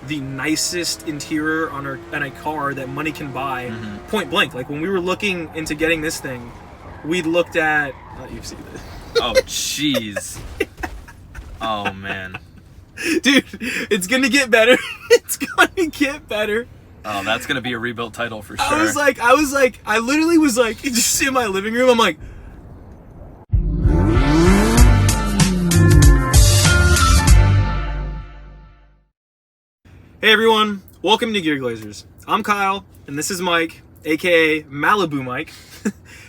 the nicest interior on a car that money can buy, point blank. Like when we were looking into getting this thing, we looked at. Oh, you've seen this. Oh, jeez. Oh, man. Dude, it's gonna get better. It's gonna get better. Oh, that's gonna be a rebuilt title for sure. I literally was like, just in my living room, I'm like. Hey everyone, welcome to Gear Glazers. I'm Kyle, and this is Mike, aka Malibu Mike.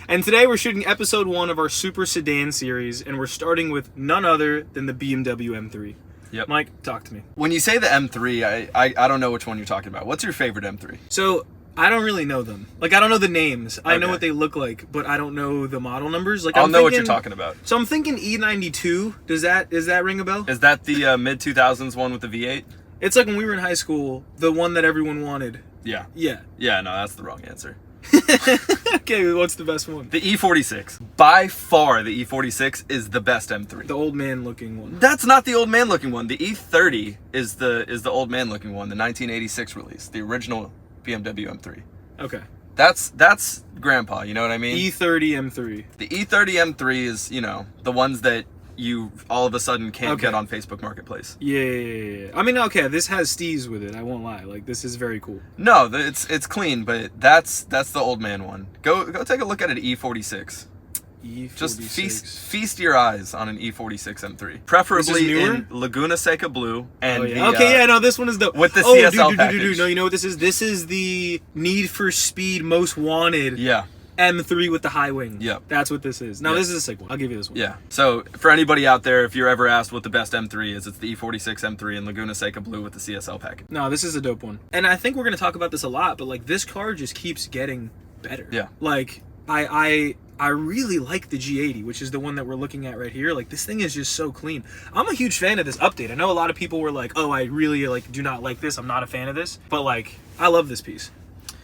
And today we're shooting episode 1 of our Super Sedan series, and we're starting with none other than the BMW M3. Yep. Mike, talk to me. When you say the M3, I don't know which one you're talking about. What's your favorite M3? So, I don't really know them. Like, I don't know the names. I know what they look like, but I don't know the model numbers. Like, I'll know what you're talking about. So I'm thinking E92. Does that ring a bell? Is that the mid-2000s one with the V8? It's like when we were in high school, the one that everyone wanted. Yeah. Yeah. Yeah, no, that's the wrong answer. Okay, what's the best one? The E46. By far, the E46 is the best M3. The old man looking one. That's not the old man looking one. The E30 is the old man looking one, the 1986 release, the original BMW M3. Okay. That's grandpa, you know what I mean? E30 M3. The E30 M3 is, the ones that you all of a sudden can't get on Facebook Marketplace. Yeah. I mean, okay, this has steez with it. I won't lie. Like, this is very cool. No, it's clean, but that's the old man one. Go take a look at an E46. E46. Just feast your eyes on an E46 M3, preferably in Laguna Seca blue and this one is the with the CSL package. Dude, no, you know what this is? This is the Need for Speed Most Wanted. Yeah. M3 with the high wing. Yep. That's what this is. Now, this is a sick one. I'll give you this one. Yeah. So, for anybody out there, if you're ever asked what the best M3 is, it's the E46 M3 in Laguna Seca Blue with the CSL package. No, this is a dope one. And I think we're going to talk about this a lot, but, like, this car just keeps getting better. Yeah. Like, I really like the G80, which is the one that we're looking at right here. Like, this thing is just so clean. I'm a huge fan of this update. I know a lot of people were like, oh, I really, like, do not like this. I'm not a fan of this. But, like, I love this piece.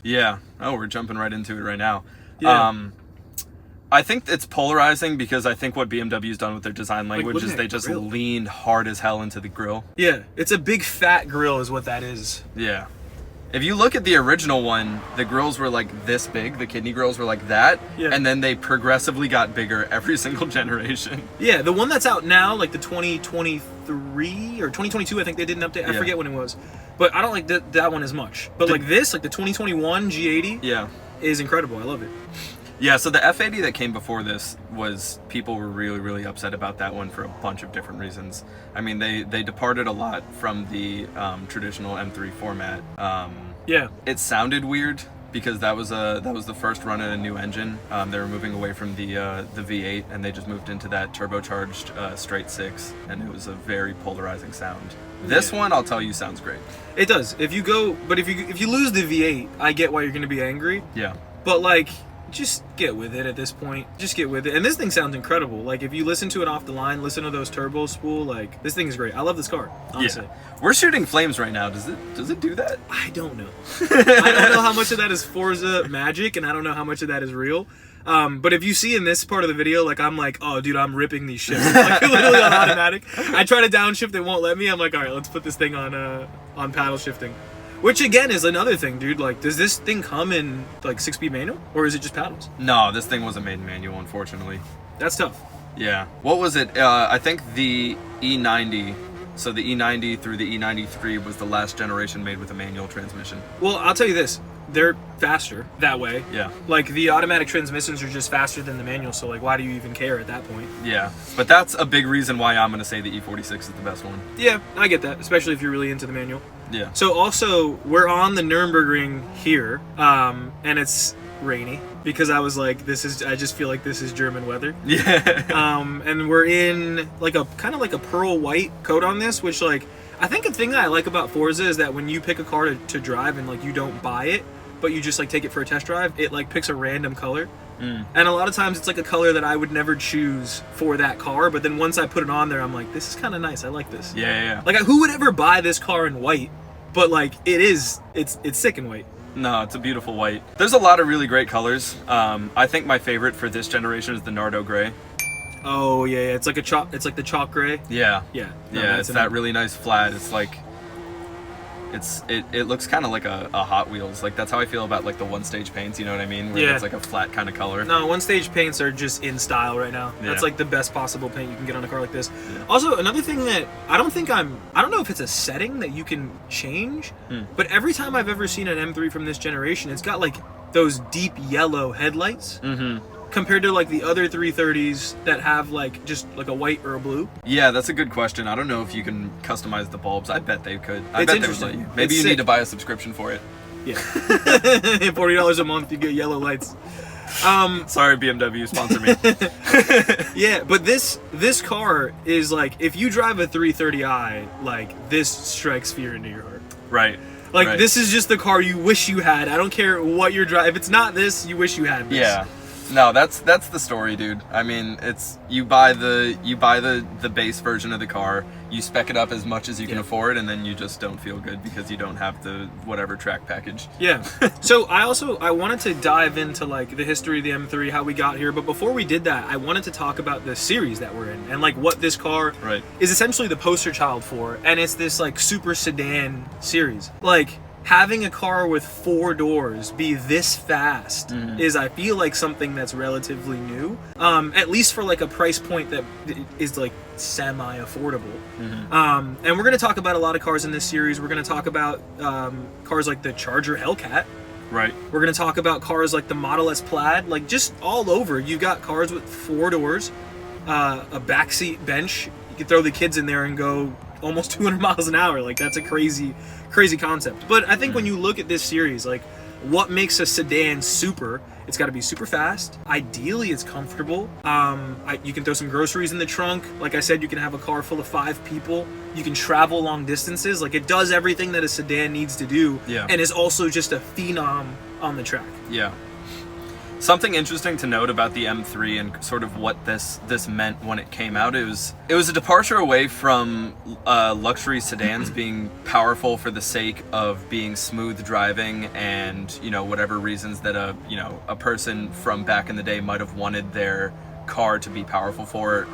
Yeah. Oh, we're jumping right into it right now. Yeah. I think it's polarizing because I think what BMW's done with their design language is they just leaned hard as hell into the grille. Yeah, it's a big fat grille is what that is. Yeah. If you look at the original one, the grills were like this big, the kidney grills were like that, and then they progressively got bigger every single generation. Yeah, the one that's out now, like the 2023 or 2022, I think they did an update. I forget when it was. But I don't like that one as much. But like this, like the 2021 G80 is incredible. I love it. Yeah, so the F80 that came before this people were really, really upset about that one for a bunch of different reasons. I mean, they departed a lot from the traditional M3 format. It sounded weird because that was the first run in a new engine. They were moving away from the V8 and they just moved into that turbocharged straight 6, and it was a very polarizing sound. This one, I'll tell you, sounds great. It does. If you lose the V8, I get why you're going to be angry. Yeah. But like, just get with it at this point. Just get with it. And this thing sounds incredible. Like, if you listen to it off the line, listen to those turbo spool, like, this thing is great. I love this car, honestly. Yeah. We're shooting flames right now. Does it do that? I don't know. I don't know how much of that is Forza magic, and I don't know how much of that is real. But if you see in this part of the video, like, I'm like, oh, dude, I'm ripping these shifts. Like, literally on automatic. I try to downshift, it won't let me. I'm like, all right, let's put this thing on paddle shifting. Which, again, is another thing, dude. Like, does this thing come in, like, 6-speed manual? Or is it just paddles? No, this thing wasn't made in manual, unfortunately. That's tough. Yeah. What was it? I think the E90, so the E90 through the E93 was the last generation made with a manual transmission. Well, I'll tell you this. They're faster that way. Yeah. Like, the automatic transmissions are just faster than the manual, so, like, why do you even care at that point? Yeah. But that's a big reason why I'm going to say the E46 is the best one. Yeah, I get that, especially if you're really into the manual. Yeah. So also, we're on the Nürburgring here, and it's rainy because I was like, I just feel like this is German weather. Yeah. And we're in like a kind of like a pearl white coat on this, which, like, I think a thing that I like about Forza is that when you pick a car to drive and, like, you don't buy it, but you just, like, take it for a test drive, it, like, picks a random color. And a lot of times it's like a color that I would never choose for that car, but then once I put it on there, I'm like, this is kind of nice. I like this. Yeah. Like, who would ever buy this car in white? But, like, it's sick in white. No, it's a beautiful white. There's a lot of really great colors. I think my favorite for this generation is the Nardo Gray. Oh yeah, it's like the chalk gray. Yeah. Yeah. It's that really nice flat. It's like it looks kind of like a Hot Wheels. Like that's how I feel about like the one stage paints. You know what I mean? Where it's like a flat kind of color. No, one stage paints are just in style right now. That's like the best possible paint you can get on a car like this. Yeah. Also, another thing that I don't know if it's a setting that you can change, but every time I've ever seen an M3 from this generation, it's got like those deep yellow headlights. Compared to like the other 330s that have like just like a white or a blue. Yeah, that's a good question. I don't know if you can customize the bulbs. I bet they could. I bet they would let you. Maybe you need to buy a subscription for it. Yeah. $40 a month, you get yellow lights. Sorry, BMW, sponsor me. Yeah, but this car is like, if you drive a 330i, like this strikes fear into your heart. Right. Like this is just the car you wish you had. I don't care what you're driving. If it's not this, you wish you had this. Yeah. No, that's the story, dude. I mean, it's you buy the base version of the car, you spec it up as much as you can afford, and then you just don't feel good because you don't have the whatever track package. Yeah. So I wanted to dive into like the history of the M3, how we got here, but before we did that, I wanted to talk about the series that we're in and like what this car is essentially the poster child for, and it's this like super sedan series. Like having a car with 4 doors be this fast is, I feel like, something that's relatively new, at least for like a price point that is like semi-affordable. And we're going to talk about a lot of cars in this series. We're going to talk about cars like the Charger Hellcat. Right. We're going to talk about cars like the Model S Plaid. Like just all over, you've got cars with 4 doors, a backseat bench. You can throw the kids in there and go almost 200 miles an hour. Like that's a crazy concept. But I think when you look at this series, like what makes a sedan super, it's got to be super fast. Ideally, it's comfortable. You can throw some groceries in the trunk. Like I said, you can have a car full of 5 people. You can travel long distances. Like it does everything that a sedan needs to do. Yeah. And is also just a phenom on the track. Yeah. Something interesting to note about the M3 and sort of what this meant when it came out, it was a departure away from luxury sedans being powerful for the sake of being smooth driving and, you know, whatever reasons that a person from back in the day might have wanted their car to be powerful for,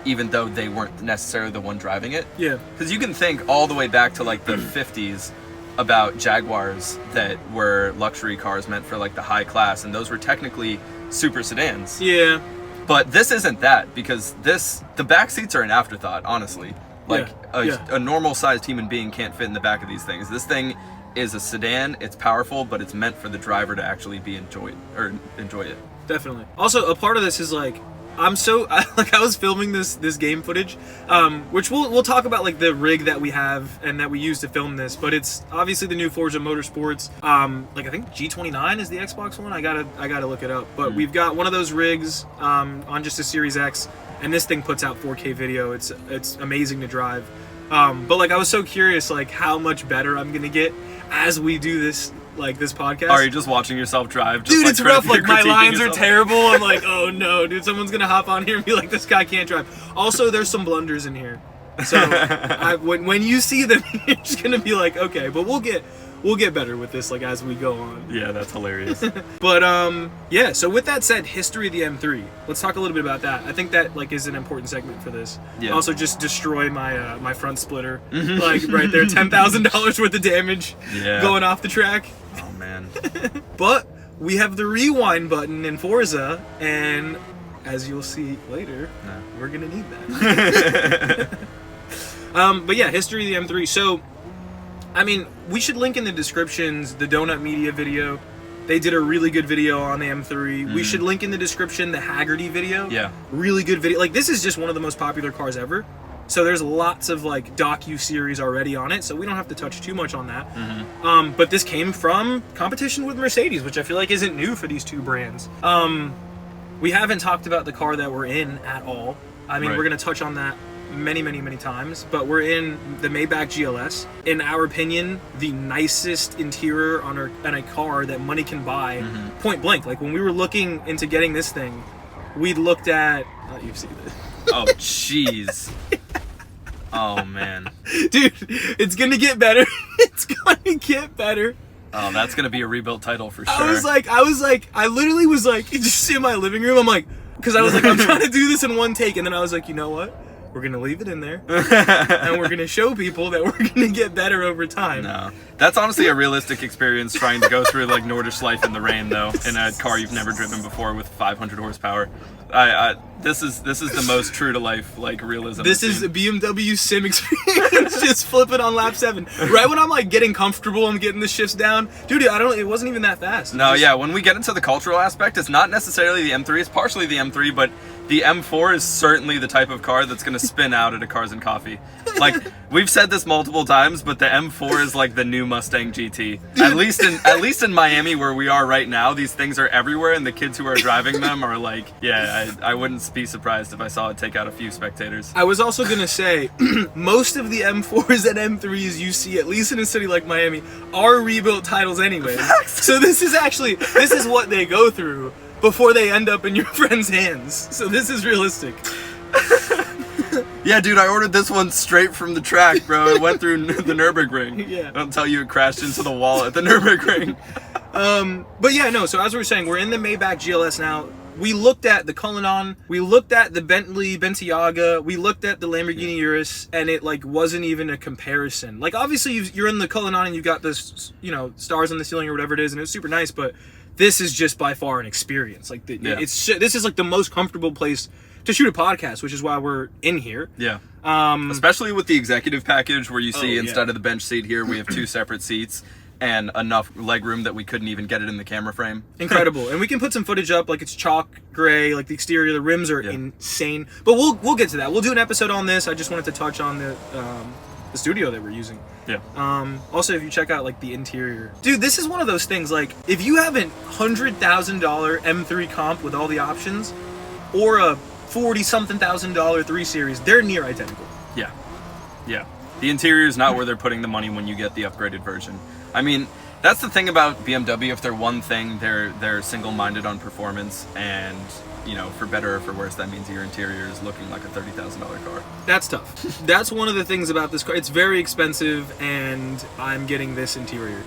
even though they weren't necessarily the one driving it. Yeah. Because you can think all the way back to like the 50s about Jaguars that were luxury cars meant for like the high class, and those were technically super sedans. Yeah. But this isn't that, because the back seats are an afterthought, honestly. Like a normal sized human being can't fit in the back of these things. This thing is a sedan, it's powerful, but it's meant for the driver to actually enjoy it. Definitely. Also, a part of this is like, I was filming this game footage, which we'll talk about like the rig that we have and that we use to film this, but it's obviously the new Forza Motorsports. Like I think G29 is the Xbox one. I gotta look it up, but we've got one of those rigs on just a Series X, and this thing puts out 4K video. It's amazing to drive. But like I was so curious like how much better I'm gonna get as we do this. Like this podcast. Are you just watching yourself drive? Dude, it's rough. Like my lines are terrible. I'm like, oh no, dude, someone's gonna hop on here and be like, this guy can't drive. Also, there's some blunders in here. So when you see them, you're just gonna be like, okay, but we'll get better with this like as we go on. Yeah, that's hilarious. But yeah. So with that said, history of the M3. Let's talk a little bit about that. I think that like is an important segment for this. Yeah. Also, just destroy my my front splitter. Like right there, $10,000 worth of damage going off the track. Oh man. But we have the rewind button in Forza, and as you'll see later, we're gonna need that. But yeah, history of the M3. So, I mean, we should link in the descriptions the Doughnut Media video. They did a really good video on the M3. We should link in the description the Hagerty video. Yeah. Really good video. Like, this is just one of the most popular cars ever. So there's lots of like docu-series already on it, so we don't have to touch too much on that. But this came from competition with Mercedes, which I feel like isn't new for these two brands. We haven't talked about the car that we're in at all. I mean, we're going to touch on that many times, but we're in the Maybach GLS. In our opinion, the nicest interior on a car that money can buy, point blank. Like when we were looking into getting this thing, we looked at, you've seen it. Oh, jeez. Oh, man. Dude, it's gonna get better. It's gonna get better. Oh, that's gonna be a rebuilt title for sure. I literally was like, just in my living room, I'm like, because I was like, I'm trying to do this in one take, and then I was like, you know what? we're going to leave it in there, and we're going to show people that we're going to get better over time. No. That's honestly a realistic experience trying to go through like Nordschleife in the rain though, in a car you've never driven before with 500 horsepower. This is the most true to life like realism. This is a BMW sim experience, just flipping on lap 7. Right when I'm like getting comfortable and getting the shifts down, dude, it wasn't even that fast. No, yeah, when we get into the cultural aspect, it's not necessarily the M3, it's partially the M3, but the M4 is certainly the type of car that's going to spin out at a Cars and Coffee. Like, we've said this multiple times, but the M4 is like the new Mustang GT. At least in Miami, where we are right now, these things are everywhere, and the kids who are driving them are like, yeah, I wouldn't be surprised if I saw it take out a few spectators. I was also going to say, most of the M4s and M3s you see, at least in a city like Miami, are rebuilt titles anyways. So this is what they go through before they end up in your friend's hands. So this is realistic. Yeah, dude, I ordered this one straight from the track, bro. It went through the Nürburgring. Yeah. Don't tell you it crashed into the wall at the Nürburgring. But yeah, no, so as we were saying, we're in the Maybach GLS now. We looked at the Cullinan, we looked at the Bentley Balenciaga, we looked at the Lamborghini Urus, and it like wasn't even a comparison. Like obviously you're in the Cullinan and you've got this, stars on the ceiling or whatever it is, and it's super nice, but this is just by far an experience. Like this is like the most comfortable place to shoot a podcast, which is why we're in here. Yeah. Especially with the executive package where you see instead of the bench seat here, we have 2 separate seats and enough leg room that we couldn't even get it in the camera frame. Incredible. And we can put some footage up, like it's chalk gray, like the exterior, the rims are insane. But we'll get to that. We'll do an episode on this. I just wanted to touch on the studio that we're using. Yeah. Also, if you check out like the interior, dude, this is one of those things. Like, if you have a $100,000 M3 comp with all the options, or a $40-something thousand 3 Series, they're near identical. Yeah. Yeah. The interior is not where they're putting the money when you get the upgraded version. I mean, that's the thing about BMW. If they're one thing, they're single-minded on performance, and for better or for worse, that means your interior is looking like a $30,000 car. That's tough. That's one of the things about this car. It's very expensive, and I'm getting this interior.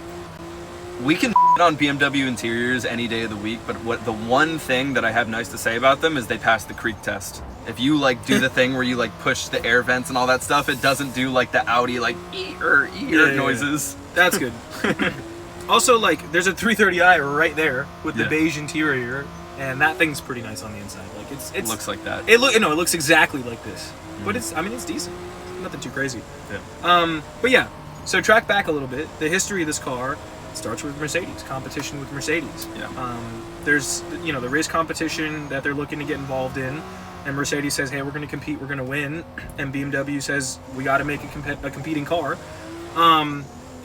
We can on BMW interiors any day of the week, but the one thing that I have nice to say about them is they pass the creak test. If you do the thing where you push the air vents and all that stuff, it doesn't do the Audi noises. That's good. Also, there's a 330i right there with the beige interior, and that thing's pretty nice on the inside. It looks like that. It looks exactly like this. But it's decent. Nothing too crazy. Yeah. But yeah. So track back a little bit. The history of this car starts with Mercedes, competition with Mercedes. Yeah. There's the race competition that they're looking to get involved in, and Mercedes says, hey, we're going to compete, we're going to win, and BMW says, we got to make a competing car.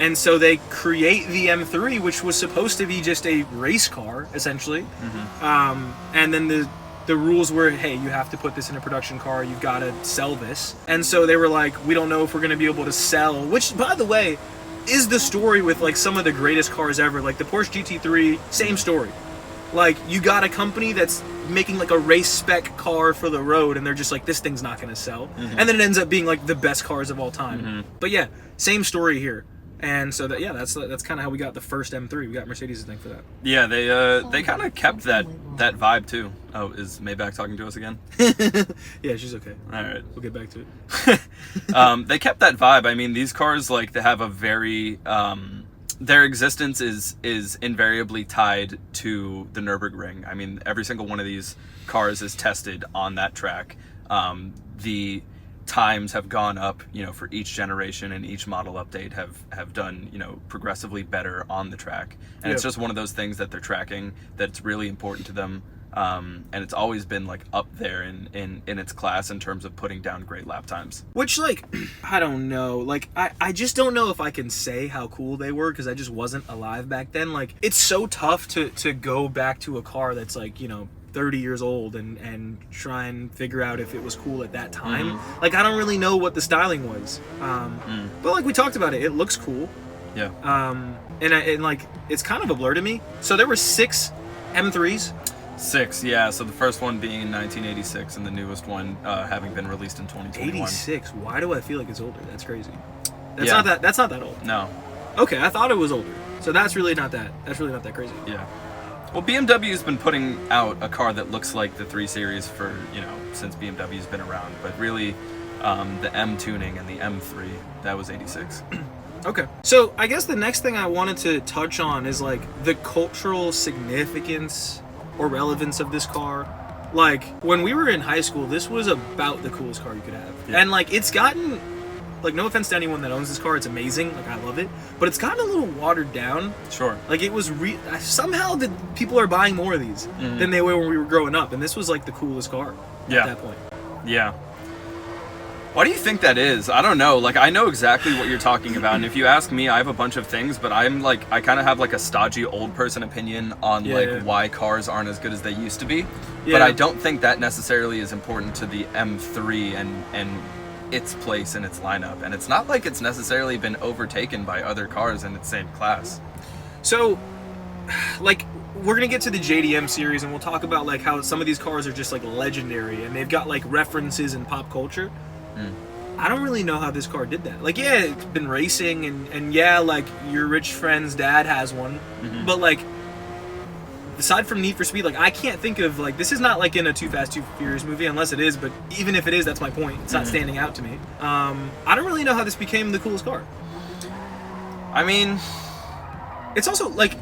And so they create the M3, which was supposed to be just a race car, essentially. Mm-hmm. And then the rules were, hey, you have to put this in a production car, you've got to sell this. And so they were like, we don't know if we're going to be able to sell, which, by the way, is the story with some of the greatest cars ever. Like the Porsche GT3, same story. You got a company that's making a race spec car for the road, and they're just like, this thing's not going to sell. Mm-hmm. And then it ends up being the best cars of all time. Mm-hmm. But yeah, same story here. And so that's kind of how we got the first M3. We got Mercedes' thing for that. Yeah, they kind of kept that vibe too. Oh, is Maybach talking to us again? Yeah, she's okay. All right, we'll get back to it. They kept that vibe. I mean, these cars they have a very their existence is invariably tied to the Nürburgring. I mean, every single one of these cars is tested on that track. The times have gone up, for each generation, and each model update have done, progressively better on the track. And it's just one of those things that they're tracking, that's really important to them. And it's always been up there in its class in terms of putting down great lap times. Which I don't know. I just don't know if I can say how cool they were, because I just wasn't alive back then. It's so tough to go back to a car that's 30 years old and try and figure out if it was cool at that time. Mm-hmm. I don't really know what the styling was. But we talked about it, it looks cool. Yeah. And it's kind of a blur to me. So there were 6 M3s. 6, yeah. So the first one being in 1986, and the newest one having been released in 2021. 86. Why do I feel like it's older? That's crazy. That's not that old. No. Okay, I thought it was older. So that's really not that crazy. Yeah. Well, BMW's been putting out a car that looks like the 3 Series for, since BMW's been around. But really, The M tuning and the M3, that was 86. Okay. So I guess the next thing I wanted to touch on is like the cultural significance or relevance of this car. Like when we were in high school, this was about the coolest car you could have. Yeah. And like it's gotten, like no offense to anyone that owns this car, it's amazing, like I love it, but it's gotten a little watered down. Sure. Like it was somehow the people are buying more of these than they were when we were growing up, and this was like the coolest car at that point. Yeah. Why do you think that is? I don't know. Like, I know exactly what you're talking about, and if you ask me, I have a bunch of things, but I'm like, I kind of have like a stodgy old person opinion on why cars aren't as good as they used to be. Yeah. But I don't think that necessarily is important to the M3 and its place in its lineup. And it's not like it's necessarily been overtaken by other cars in its same class. So, like, we're gonna get to the JDM series, and we'll talk about like how some of these cars are just like legendary, and they've got like references in pop culture. I don't really know how this car did that. Like, yeah, it's been racing, and yeah, like, your rich friend's dad has one. But, like, aside from Need for Speed, like, I can't think of, like, this is not, like, in a Too Fast, Too Furious movie, unless it is, but even if it is, that's my point. It's not standing out to me. I don't really know how this became the coolest car. I mean, it's also, like,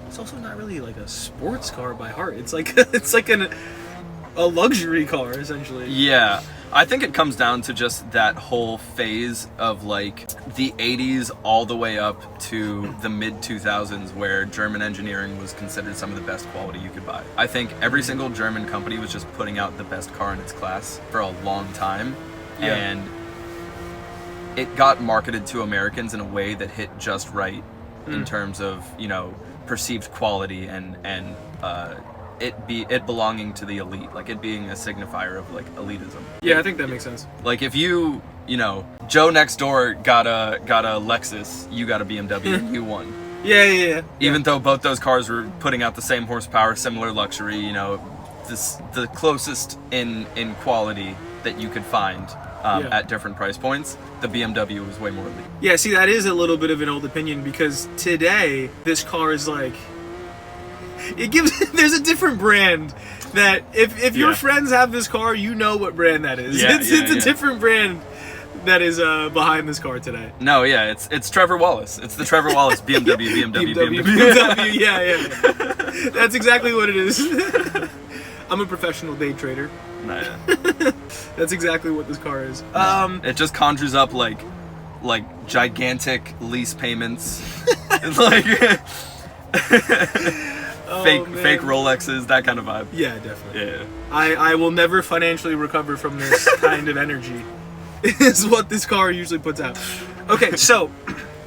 it's also not really, like, a sports car by heart. It's like a luxury car, essentially. Yeah. I think it comes down to just that whole phase of like the 80s all the way up to the mid 2000s where German engineering was considered some of the best quality you could buy. I think every single German company was just putting out the best car in its class for a long time. Yeah. And it got marketed to Americans in a way that hit just right in terms of, you know, perceived quality and it belonging to the elite, like it being a signifier of like elitism. Yeah, I think that makes sense. Like if you know, Joe next door got a Lexus, you got a BMW, you won. Yeah. Even though both those cars were putting out the same horsepower, similar luxury, you know, the closest in quality that you could find at different price points, the BMW was way more elite. Yeah, see, that is a little bit of an old opinion because today this car is like, it gives there's a different brand that if your friends have this car, you know what brand that is. It's a different brand that is behind this car today. No, yeah, it's Trevor Wallace. It's the Trevor Wallace BMW. Yeah. That's exactly what it is. I'm a professional day trader. Nah, yeah. That's exactly what this car is. It just conjures up like gigantic lease payments. It's like fake Rolexes, that kind of vibe. Yeah, definitely. Yeah. I will never financially recover from this kind of energy. Is what this car usually puts out. Okay, so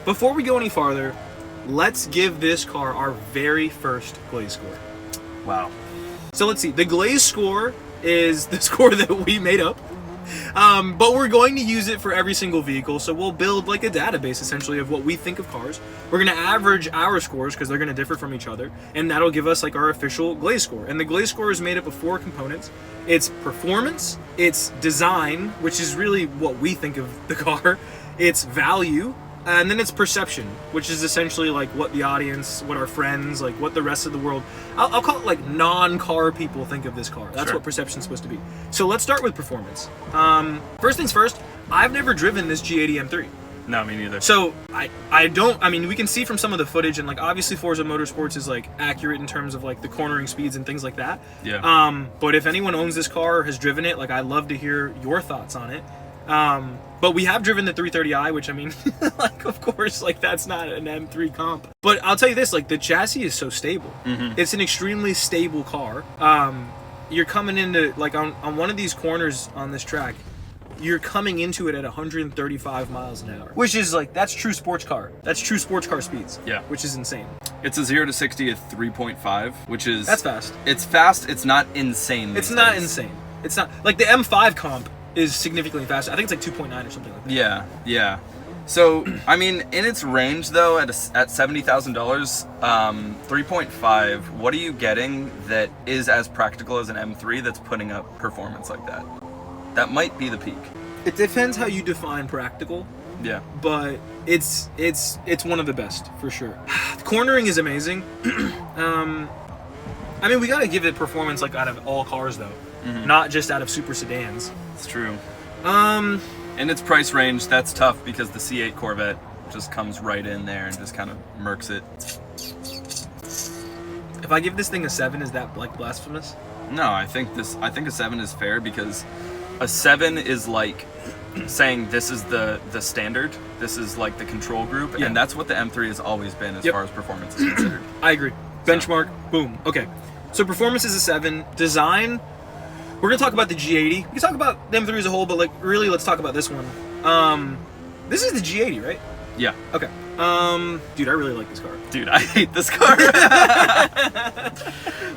before we go any farther, let's give this car our very first Glaze Score. Wow. So let's see. The Glaze Score is the score that we made up. But we're going to use it for every single vehicle, so we'll build like a database essentially of what we think of cars. We're going to average our scores because they're going to differ from each other, and that'll give us like our official Glaze Score. And the Glaze Score is made up of 4 components. It's performance, it's design, which is really what we think of the car, it's value, and then it's perception, which is essentially like what the audience, what our friends, like what the rest of the world, I'll call it like non-car people think of this car. That's what perception's supposed to be. So let's start with performance. First things first, I've never driven this G80 M3. No, me neither. So I mean, we can see from some of the footage, and like obviously Forza Motorsports is like accurate in terms of like the cornering speeds and things like that. Yeah. But if anyone owns this car or has driven it, like I'd love to hear your thoughts on it. But we have driven the 330i, which I mean, like, of course, like that's not an M3 comp. But I'll tell you this, like the chassis is so stable. It's an extremely stable car. You're coming into, like on one of these corners on this track, you're coming into it at 135 miles an hour. Which is like, that's true sports car. That's true sports car speeds. Yeah. Which is insane. It's a 0 to 60 at 3.5, which is... That's fast. It's fast, it's not insane. It's not insane. It's not, like the M5 comp is significantly faster. I think it's like 2.9 or something like that. Yeah. So, I mean, in its range though, at $70,000, 3.5, what are you getting that is as practical as an M3 that's putting up performance like that? That might be the peak. It depends how you define practical. Yeah. But it's one of the best, for sure. The cornering is amazing. I mean, we gotta give it performance like out of all cars though. Not just out of super sedans. It's true. In its price range, that's tough because the C8 Corvette just comes right in there and just kind of murks it. If I give this thing a 7, is that like blasphemous? No, I think a 7 is fair because a 7 is like saying this is the standard, this is like the control group, and that's what the M3 has always been as far as performance is considered. I agree. Benchmark, boom. Okay. So performance is a 7. Design, we're gonna talk about the G80. We can talk about the M3 as a whole, but like really, let's talk about this one. This is the G80, right? Yeah. Okay. Dude, I really like this car. Dude, I hate this car.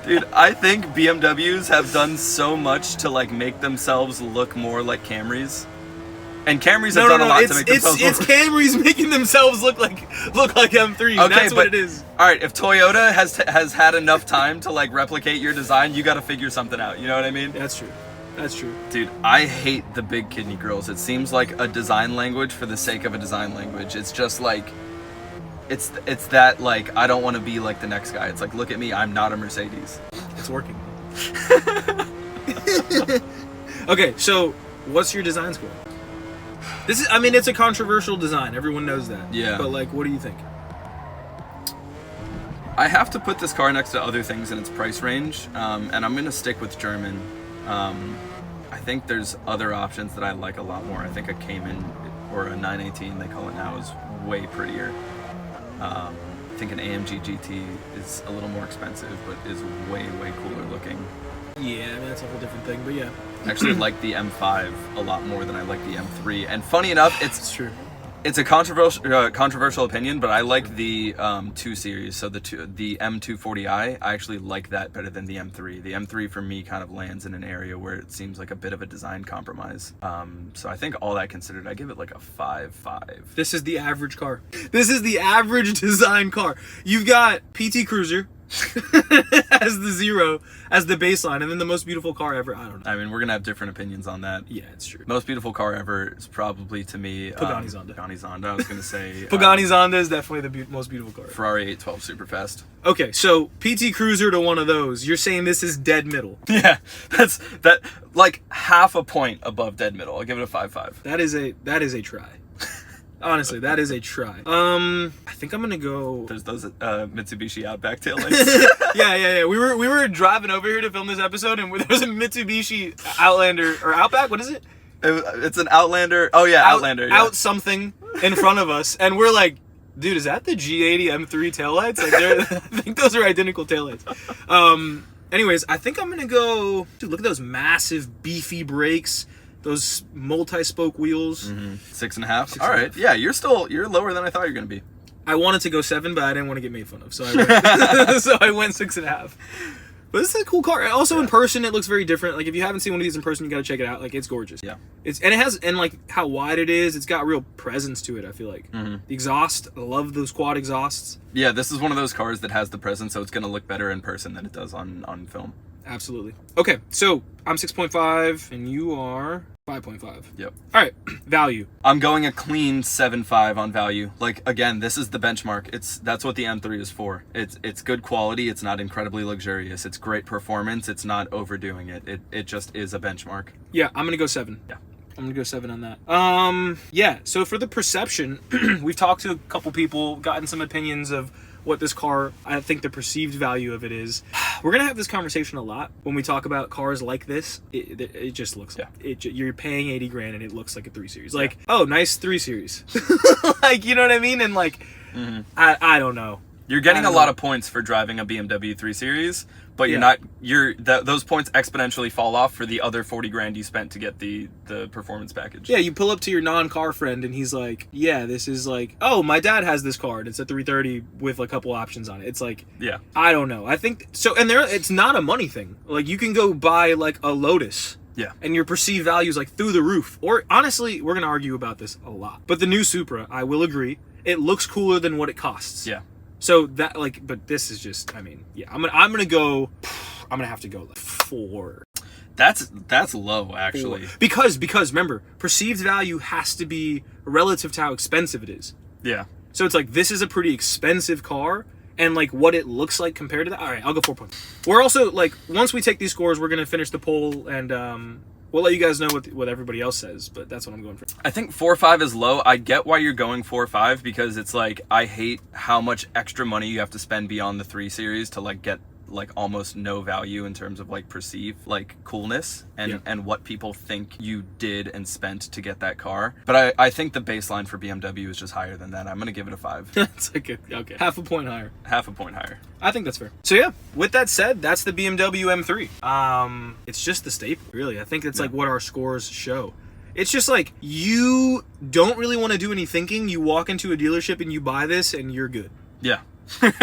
Dude, I think BMWs have done so much to like make themselves look more like Camrys. And Camrys have done a lot to make themselves It's Camrys making themselves look like M3s. Okay, That's what it is. All right, if Toyota has had enough time to like replicate your design, you got to figure something out. You know what I mean? That's true. That's true. Dude, I hate the big kidney grills. It seems like a design language for the sake of a design language. It's just like, it's that like, I don't want to be like the next guy. It's like, look at me, I'm not a Mercedes. It's working. Okay, so what's your design score? This is, I mean, it's a controversial design. Everyone knows that. Yeah. But like, what do you think? I have to put this car next to other things in its price range, and I'm gonna stick with German. I think there's other options that I like a lot more. I think a Cayman or a 918, they call it now, is way prettier. I think an AMG GT is a little more expensive, but is way cooler looking. Yeah, I mean, that's a whole different thing, but yeah. I actually like the M5 a lot more than I like the M3. And funny enough, It's true. It's a controversial opinion, but I like the 2 Series. So the M240i, I actually like that better than the M3. The M3 for me kind of lands in an area where it seems like a bit of a design compromise. So I think all that considered, I give it like a 5.5. This is the average car. This is the average design car. You've got PT Cruiser as the 0, as the baseline, and then the most beautiful car ever. I don't know. I mean, we're gonna have different opinions on that. Yeah, it's true. Most beautiful car ever is probably, to me, Pagani Zonda. Pagani Zonda. I was gonna say Pagani Zonda is definitely the most beautiful car. Ferrari 812 Superfast. Okay, so PT Cruiser to one of those. You're saying this is dead middle. Yeah, that's like half a point above dead middle. I'll give it a 5.5. That is a try. Honestly, that is a try. I think I'm gonna go. There's those Mitsubishi Outback taillights. Yeah. We were driving over here to film this episode, and there was a Mitsubishi Outlander or Outback. What is it? It's an Outlander. Oh yeah, Outlander. Yeah. Out something in front of us, and we're like, dude, is that the G80 M3 taillights? Like, I think those are identical taillights. Anyways, I think I'm gonna go. Dude, look at those massive, beefy brakes. Those multi-spoke wheels. 6.5. All right. Yeah, you're lower than I thought you were gonna be. I wanted to go 7, but I didn't want to get made fun of, so I went 6.5. But this is a cool car. Also, in person, it looks very different. Like, if you haven't seen one of these in person, you got to check it out. Like, it's gorgeous. Yeah. And like how wide it is. It's got real presence to it. I feel like the exhaust. I love those quad exhausts. Yeah, this is one of those cars that has the presence, so it's gonna look better in person than it does on film. Absolutely. Okay, so I'm 6.5, and you are 5.5. Yep. All right, value. I'm going a clean 7.5 on value. Like, again, this is the benchmark. That's what the M3 is for. It's good quality. It's not incredibly luxurious. It's great performance. It's not overdoing it. It just is a benchmark. Yeah, I'm gonna go 7. Yeah. I'm gonna go 7 on that. Yeah. So for the perception, we've talked to a couple people, gotten some opinions of what this car, I think the perceived value of it is. We're gonna have this conversation a lot when we talk about cars like this. It just looks like you're paying 80 grand and it looks like a 3 Series. Like, oh, nice 3 Series. Like, you know what I mean? And like, I don't know. You're getting a lot of points for driving a BMW 3 Series, but those points exponentially fall off for the other 40 grand you spent to get the performance package. Yeah, you pull up to your non-car friend and he's like, yeah, this is like, oh, my dad has this car and it's a 330 with a couple options on it. It's like, yeah, I don't know. I think so. And it's not a money thing. Like, you can go buy like a Lotus. Yeah. And your perceived value is like through the roof. Or honestly, we're going to argue about this a lot. But the new Supra, I will agree, it looks cooler than what it costs. Yeah. So that, like, but this is just, I mean, yeah, I'm gonna have to go like 4. That's low, actually. 4. Because remember, perceived value has to be relative to how expensive it is. Yeah. So it's like, this is a pretty expensive car, and like what it looks like compared to that. All right, I'll go 4 points. We're also like, once we take these scores, we're gonna finish the poll and We'll let you guys know what everybody else says, but that's what I'm going for. I think 4.5 is low. I get why you're going 4.5 because it's like, I hate how much extra money you have to spend beyond the 3 Series to like get like almost no value in terms of like perceived like coolness and what people think you did and spent to get that car. But I think the baseline for BMW is just higher than that. I'm gonna give it a 5. It's like okay, half a point higher. Half a point higher. I think that's fair. So yeah, with that said, that's the BMW M3. It's just the staple, really. I think it's like what our scores show. It's just like, you don't really want to do any thinking. You walk into a dealership and you buy this and you're good. Yeah.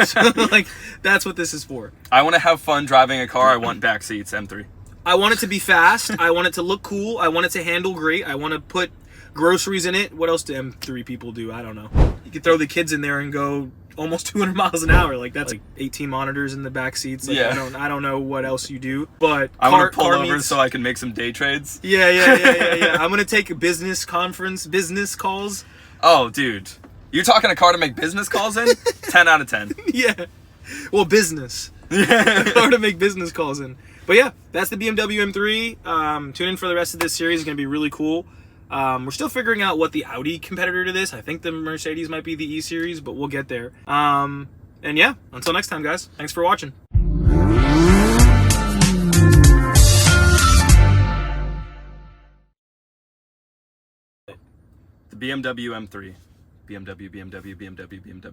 So, like, that's what this is for. I want to have fun driving a car. I want back seats. M3. I want it to be fast. I want it to look cool. I want it to handle great. I want to put groceries in it. What else do M3 people do? I don't know. You could throw the kids in there and go almost 200 miles an hour. Like, that's like 18 monitors in the back seats. Like, yeah. I don't know what else you do. But I want to pull over so I can make some day trades. Yeah. I'm gonna take a business calls. Oh, dude. You're talking a car to make business calls in? 10 out of 10. Yeah. Well, business. A car to make business calls in. But yeah, that's the BMW M3. Tune in for the rest of this series. It's going to be really cool. We're still figuring out what the Audi competitor to this. I think the Mercedes might be the E series, but we'll get there. And yeah, until next time, guys. Thanks for watching. The BMW M3. BMW.